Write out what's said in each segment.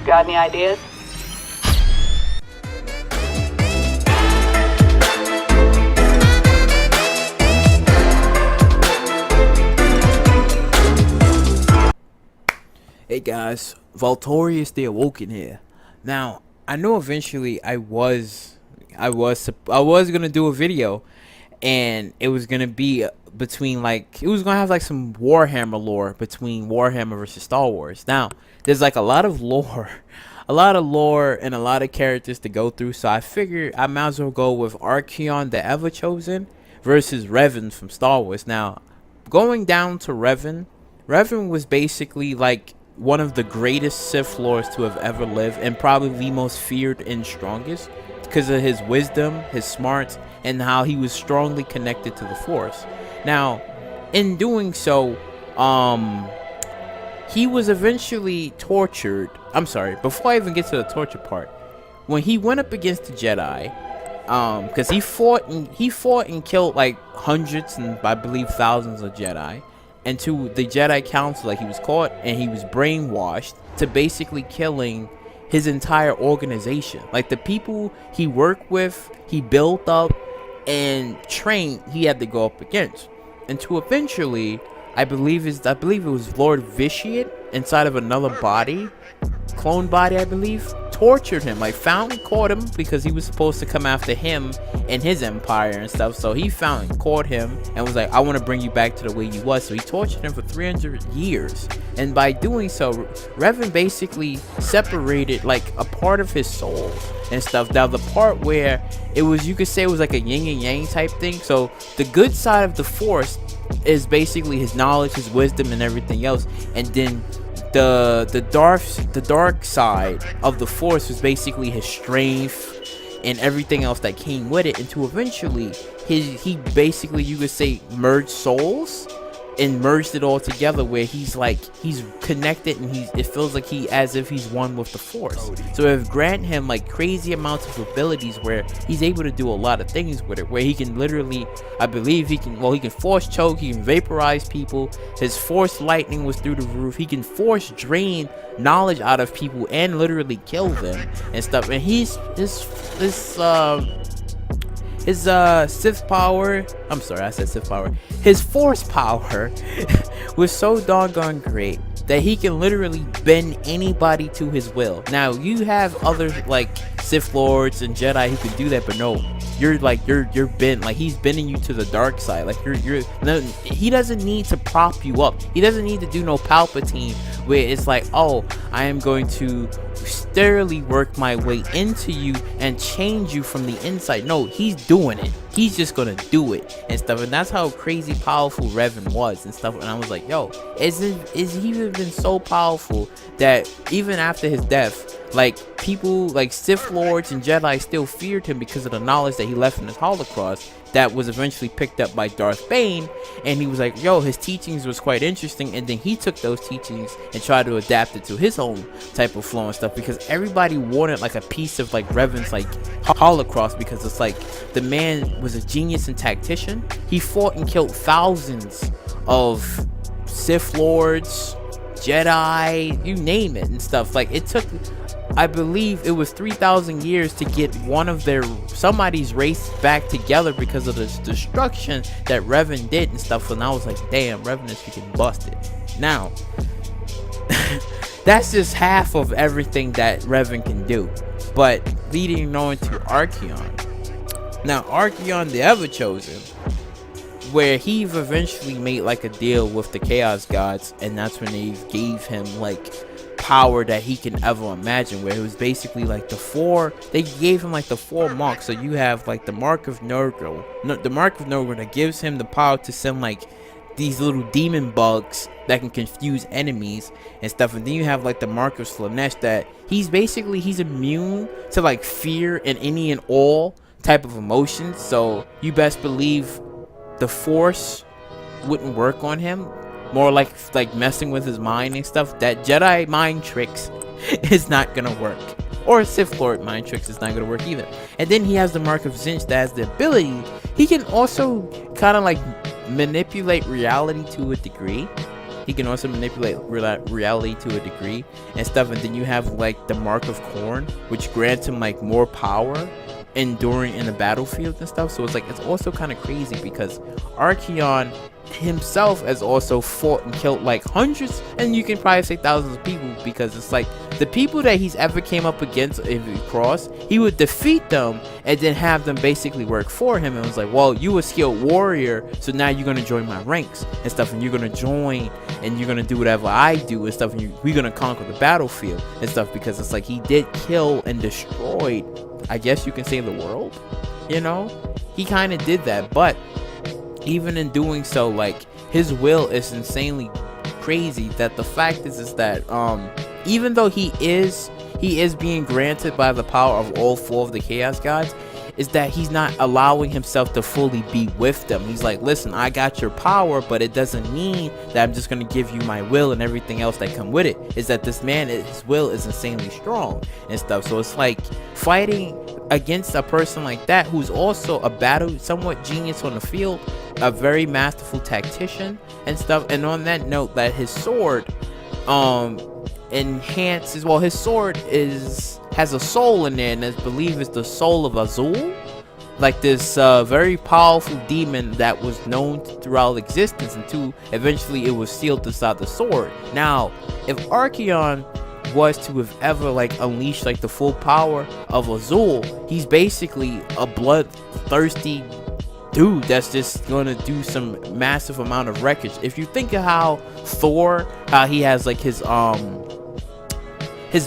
Got any ideas? Hey guys, VALTORIOUS The AWOKEN here. Now, I know eventually I was gonna do a video, and it was gonna be between it was gonna have like some Warhammer lore between Warhammer versus Star Wars. Now, there's like a lot of lore, and a lot of characters to go through. So I figured I might as well go with Archaon The Everchosen versus Revan from Star Wars. Now, going down to Revan was basically like one of the greatest Sith Lords to have ever lived, and probably the most feared and strongest because of his wisdom, his smarts, and how he was strongly connected to the Force. Now, in doing so, he was eventually tortured. I'm sorry, before I even get to the torture part, when he went up against the Jedi, because he fought and killed like hundreds and I believe thousands of Jedi. And to the Jedi Council, like, he was caught and he was brainwashed to basically killing his entire organization. Like, the people he worked with, he built up and trained, he had to go up against. And to eventually, I believe it was Lord Vitiate inside of another body, clone body, I believe, tortured him, like found and caught him, because he was supposed to come after him and his empire and stuff. So he found and caught him and was like, I want to bring you back to the way you was. So he tortured him for 300 years, and by doing so, Revan basically separated like a part of his soul and stuff. Now, the part where it was, you could say it was like a yin and yang type thing. So the good side of the Force is basically his knowledge, his wisdom, and everything else, and then the dark side of the Force was basically his strength and everything else that came with it. And to eventually he basically, you could say, merged souls and merged it all together, where he's connected, and it feels like as if he's one with the Force. So it grant him like crazy amounts of abilities where he's able to do a lot of things with it, where he can literally, I believe he can force choke, he can vaporize people, his force lightning was through the roof, he can force drain knowledge out of people and literally kill them and stuff. And his Sith power, I'm sorry, I said Sith power, his Force power was so doggone great that he can literally bend anybody to his will. Now, you have other like Sith Lords and Jedi who can do that, but no, you're bent, like he's bending you to the dark side. Like no, he doesn't need to prop you up. He doesn't need to do no Palpatine where it's like, oh, I am going to steadily work my way into you and change you from the inside. No, he's doing it. He's just gonna do it and stuff. And that's how crazy powerful Revan was and stuff. And I was like, yo, is he even been so powerful that even after his death, like people like Sith Lords and Jedi still feared him because of the knowledge that he left in his Holocross that was eventually picked up by Darth Bane. And he was like, yo, his teachings was quite interesting, and then he took those teachings and tried to adapt it to his own type of flow and stuff, because everybody wanted like a piece of like Revan's like Holocross, because it's like the man was a genius and tactician. He fought and killed thousands of Sith Lords, Jedi, you name it and stuff. Like, it took, I believe it was 3,000 years to get somebody's race back together because of the destruction that Revan did and stuff. And I was like, damn, Revan is freaking busted. Now, that's just half of everything that Revan can do. But leading on to Archaon. Now, Archaon The Everchosen, where he eventually made like a deal with the Chaos Gods, and that's when they gave him like power that he can ever imagine, where it was basically like they gave him like the 4 marks. So you have like the Mark of Nurgle, the Mark of Nurgle that gives him the power to send like these little demon bugs that can confuse enemies and stuff. And then you have like the Mark of Slanesh that he's immune to like fear and any and all type of emotions. So you best believe the Force wouldn't work on him. More like messing with his mind and stuff. That Jedi mind tricks is not gonna work, or Sith Lord mind tricks is not gonna work either. And then he has the Mark of Zinch that has the ability, he can also kind of like manipulate reality to a degree. He can also manipulate reality to a degree and stuff. And then you have like the Mark of Corn, which grants him like more power enduring in the battlefield and stuff. So it's like, it's also kind of crazy because Archaon himself has also fought and killed like hundreds, and you can probably say thousands of people, because it's like the people that he's ever came up against, if he crossed, he would defeat them and then have them basically work for him. And it was like, well, you a skilled warrior, so now you're gonna join my ranks and stuff, and you're gonna join and you're gonna do whatever I do and stuff, and we're gonna conquer the battlefield and stuff. Because it's like he did kill and destroyed, I guess you can say, the world, you know. He kind of did that, but even in doing so, like, his will is insanely crazy. That the fact is that even though he is being granted by the power of all 4 of the chaos gods, is that he's not allowing himself to fully be with them. He's like, listen, I got your power, but it doesn't mean that I'm just going to give you my will and everything else that come with it. Is that this man, his will is insanely strong and stuff. So it's like fighting against a person like that, who's also a battle somewhat genius on the field, a very masterful tactician and stuff. And on that note, that his sword enhances, well, his sword has a soul in there, and I believe it's the soul of Azul, like this very powerful demon that was known throughout existence until eventually it was sealed inside the sword. Now, if Archaon was to have ever like unleashed like the full power of Azul, he's basically a bloodthirsty dude that's just gonna do some massive amount of wreckage. If you think of how Thor, how he has like his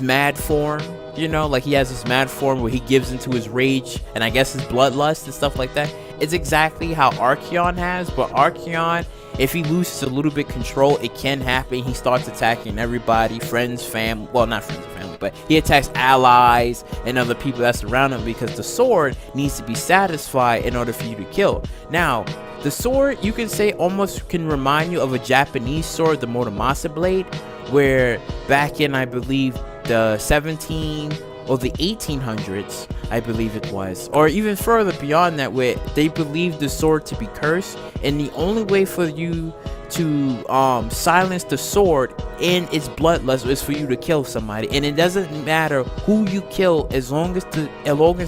mad form, you know, like he has this mad form where he gives into his rage and I guess his bloodlust and stuff like that. It's exactly how Archaon has, but Archaon, if he loses a little bit control, it can happen. He starts attacking everybody, friends, family, well, not friends and family, but he attacks allies and other people that surround him, because the sword needs to be satisfied in order for you to kill. Now, the sword, you can say, almost can remind you of a Japanese sword, the Muramasa blade, where back in, I believe, the 17 or the 1800s, I believe it was, or even further beyond that, where they believed the sword to be cursed, and the only way for you to silence the sword in its bloodlust is for you to kill somebody. And it doesn't matter who you kill, as long as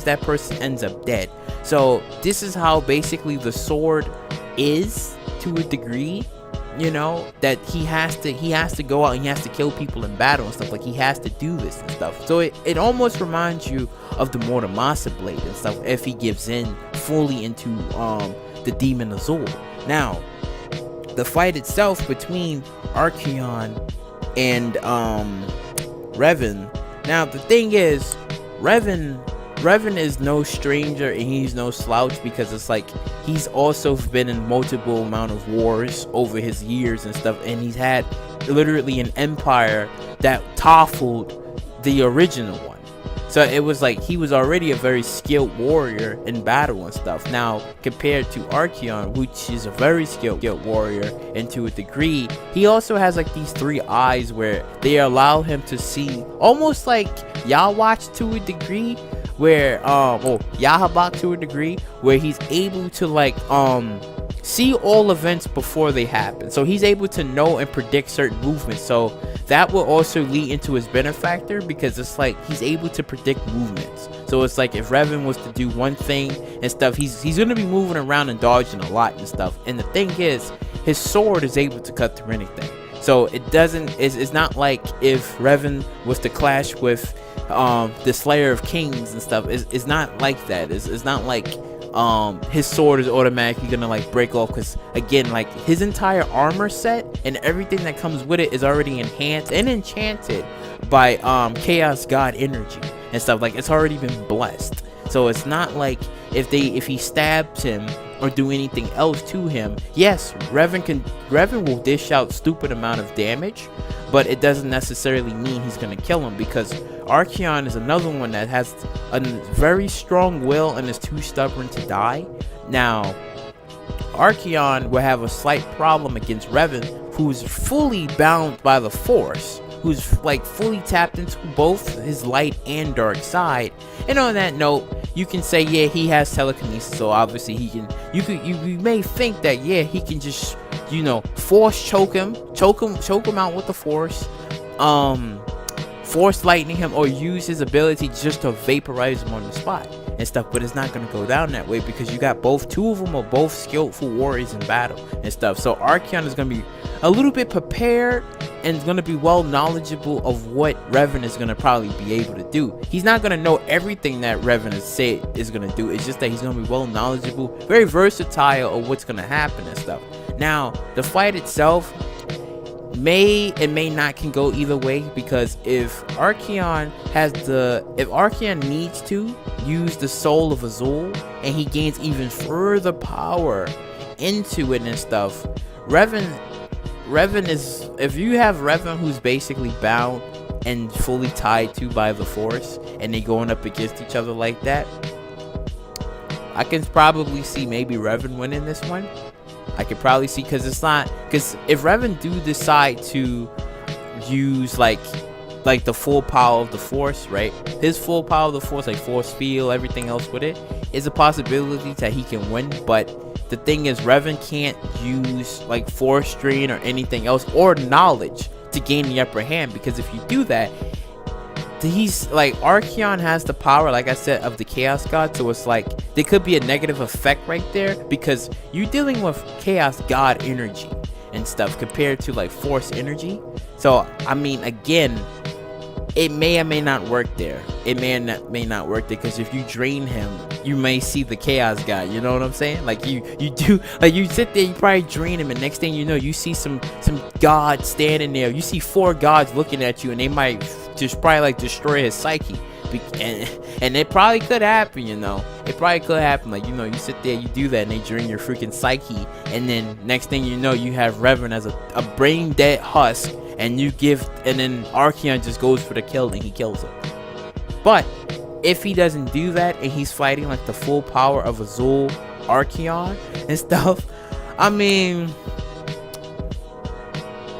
that person ends up dead. So this is how basically the sword is, to a degree, you know, that he has to go out and he has to kill people in battle and stuff. Like, he has to do this and stuff. So it almost reminds you of the Muramasa blade and stuff, if he gives in fully into the demon Azul. Now, the fight itself between Archaon and Revan. Now, the thing is, Revan is no stranger and he's no slouch, because it's like he's also been in multiple amount of wars over his years and stuff, and he's had literally an empire that toppled the original one. So it was like he was already a very skilled warrior in battle and stuff. Now, compared to Archaon, which is a very skilled warrior, and to a degree, he also has like these 3 eyes where they allow him to see, almost like Yawatch to a degree, where Yahabak to a degree, where he's able to like see all events before they happen. So he's able to know and predict certain movements. So that will also lead into his benefactor, because it's like he's able to predict movements. So it's like if Revan was to do one thing and stuff, he's gonna be moving around and dodging a lot and stuff. And the thing is, his sword is able to cut through anything. So it's not like if Revan was to clash with the Slayer of Kings and stuff. It's not like that. It's not like his sword is automatically gonna like break off, because again, like his entire armor set and everything that comes with it is already enhanced and enchanted by chaos god energy and stuff. Like, it's already been blessed. So it's not like if he stabs him or do anything else to him, yes, Revan will dish out stupid amount of damage, but it doesn't necessarily mean he's gonna kill him, because Archaon is another one that has a very strong will and is too stubborn to die. Now, Archaon will have a slight problem against Revan, who's fully bound by the Force, who's like fully tapped into both his light and dark side. And on that note, you can say, yeah, he has telekinesis, so obviously he can, you may think that, yeah, he can just you know, force choke him out with the force, force lightning him, or use his ability just to vaporize him on the spot and stuff. But it's not going to go down that way because you got two of them are both skillful warriors in battle and stuff. So Archaon is going to be a little bit prepared and is going to be well knowledgeable of what Revan is going to probably be able to do. He's not going to know everything that Revan has said is going to do. It's just that he's going to be well knowledgeable, very versatile of what's going to happen and stuff. Now, the fight itself may and may not can go either way, because if Archaon needs to use the soul of Azul and he gains even further power into it and stuff, Revan is, if you have Revan who's basically bound and fully tied to by the Force, and they going up against each other like that, I can probably see maybe Revan winning this one. I could probably see, because if Revan do decide to use like the full power of the Force, right? His full power of the Force, like force field, everything else with it, is a possibility that he can win. But the thing is, Revan can't use like force strain or anything else or knowledge to gain the upper hand, because if you do that, he's like, Archaon has the power, like I said, of the Chaos God. So it's like there could be a negative effect right there, because you're dealing with Chaos God energy and stuff compared to like Force energy. So I mean, again, it may or may not work there. It may not work there, because if you drain him, you may see the Chaos God. You know what I'm saying? Like you do, like you sit there, you probably drain him, and next thing you know, you see some god standing there. You see 4 gods looking at you, and they might just probably like destroy his psyche. And it probably could happen, you know. It probably could happen. Like, you know, you sit there, you do that, and they drain your freaking psyche, and then next thing you know, you have Revan as a brain dead husk, and then Archaon just goes for the kill and he kills him. But if he doesn't do that and he's fighting like the full power of Azul Archaon and stuff, I mean,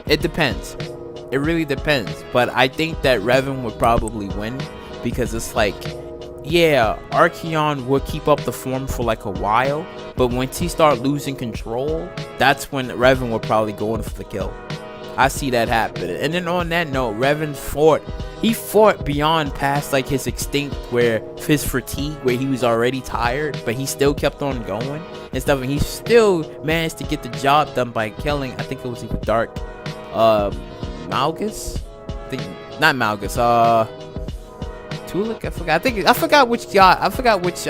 it depends. It really depends. But I think that Revan would probably win, because it's like, yeah, Archaon will keep up the form for like a while, but once he start losing control, that's when Revan will probably go in for the kill. I see that happen. And then on that note, Revan fought beyond past like his extinct, where his fatigue, where he was already tired, but he still kept on going and stuff, and he still managed to get the job done by killing, I think it was even Dark Malgus, not Malgus, Tulip, I forgot which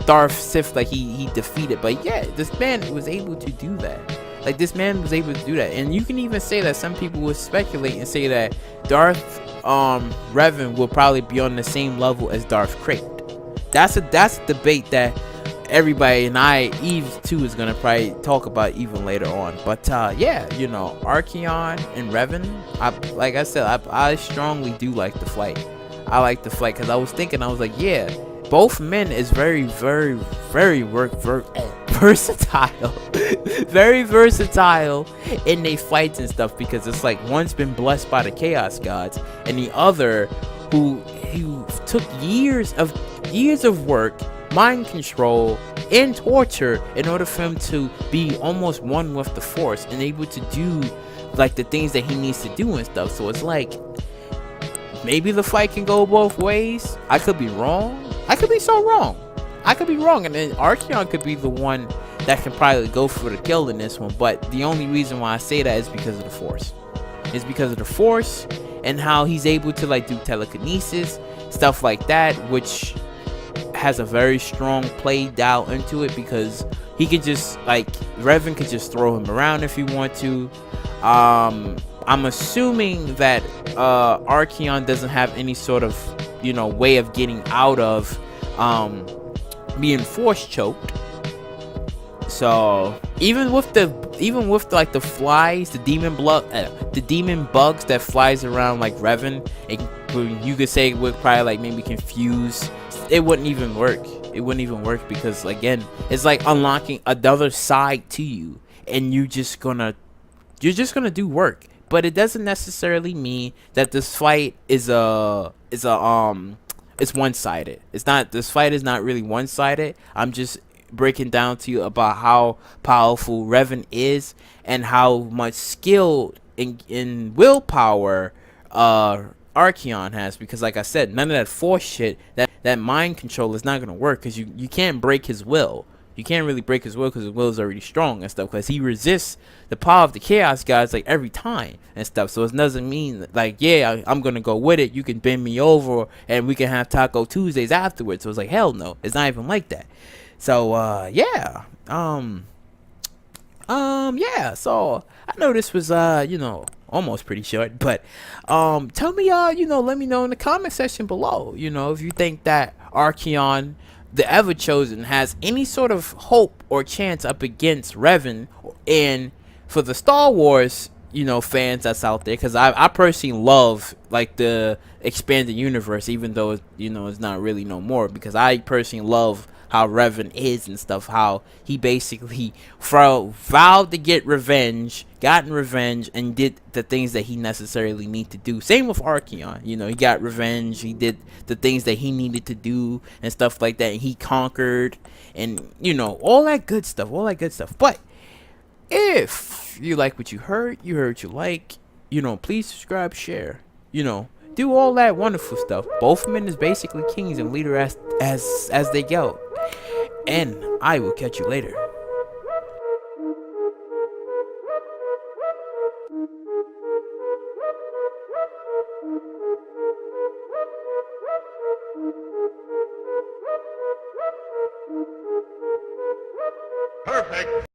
Darth Sith like he defeated. But yeah, this man was able to do that. Like, this man was able to do that. And you can even say that some people will speculate and say that Darth Revan will probably be on the same level as Darth Krayt. That's a debate that everybody, and Eve too, is gonna probably talk about even later on. But yeah, you know, Archaon and Revan, like I said, I strongly do like the fight. I like the fight, because I was like, yeah, both men is very, very, very versatile. Very versatile in their fights and stuff, because it's like one's been blessed by the Chaos Gods, and the other who took years of work, mind control, and torture in order for him to be almost one with the Force and able to do like the things that he needs to do and stuff. So it's like, maybe the fight can go both ways. I could be wrong. I could be so wrong. I could be wrong, and then Archaon could be the one that can probably go for the kill in this one. But the only reason why I say that is because of the Force. It's because of the Force and how he's able to like do telekinesis, stuff like that, which has a very strong play dial into it, because he could just like, Revan could just throw him around if you want to. I'm assuming that Archaon doesn't have any sort of, you know, way of getting out of being force choked. So even with like the flies, the demon bugs that flies around like Revan, you could say it would probably like maybe confuse. It wouldn't even work. It wouldn't even work, because again, it's like unlocking another side to you, and you're just gonna do work. But it doesn't necessarily mean that this fight is it's one-sided. It's not. This fight is not really one-sided. I'm just breaking down to you about how powerful Revan is and how much skill in willpower Archaon has, because like I said, none of that force shit, that mind control is not gonna work, because you can't break his will. You can't really break his will because his will is already strong and stuff, because he resists the power of the chaos guys like every time and stuff. So it doesn't mean like, yeah, I'm gonna go with it, you can bend me over and we can have Taco Tuesdays afterwards. So it's like, hell no, it's not even like that. So yeah, yeah, so I know this was almost pretty short, but tell me, let me know in the comment section below, if you think that Archaon the Everchosen has any sort of hope or chance up against Revan. And for the Star Wars fans that's out there, because I personally love like the expanded universe, even though it's not really no more, because I personally love how Revan is and stuff, how he basically vowed to get revenge, gotten revenge, and did the things that he necessarily need to do. Same with Archaon, he got revenge, he did the things that he needed to do and stuff like that, and he conquered, and all that good stuff, But if you like what you heard what you like, please subscribe, share, do all that wonderful stuff. Both men is basically kings and leader as they go. And I will catch you later.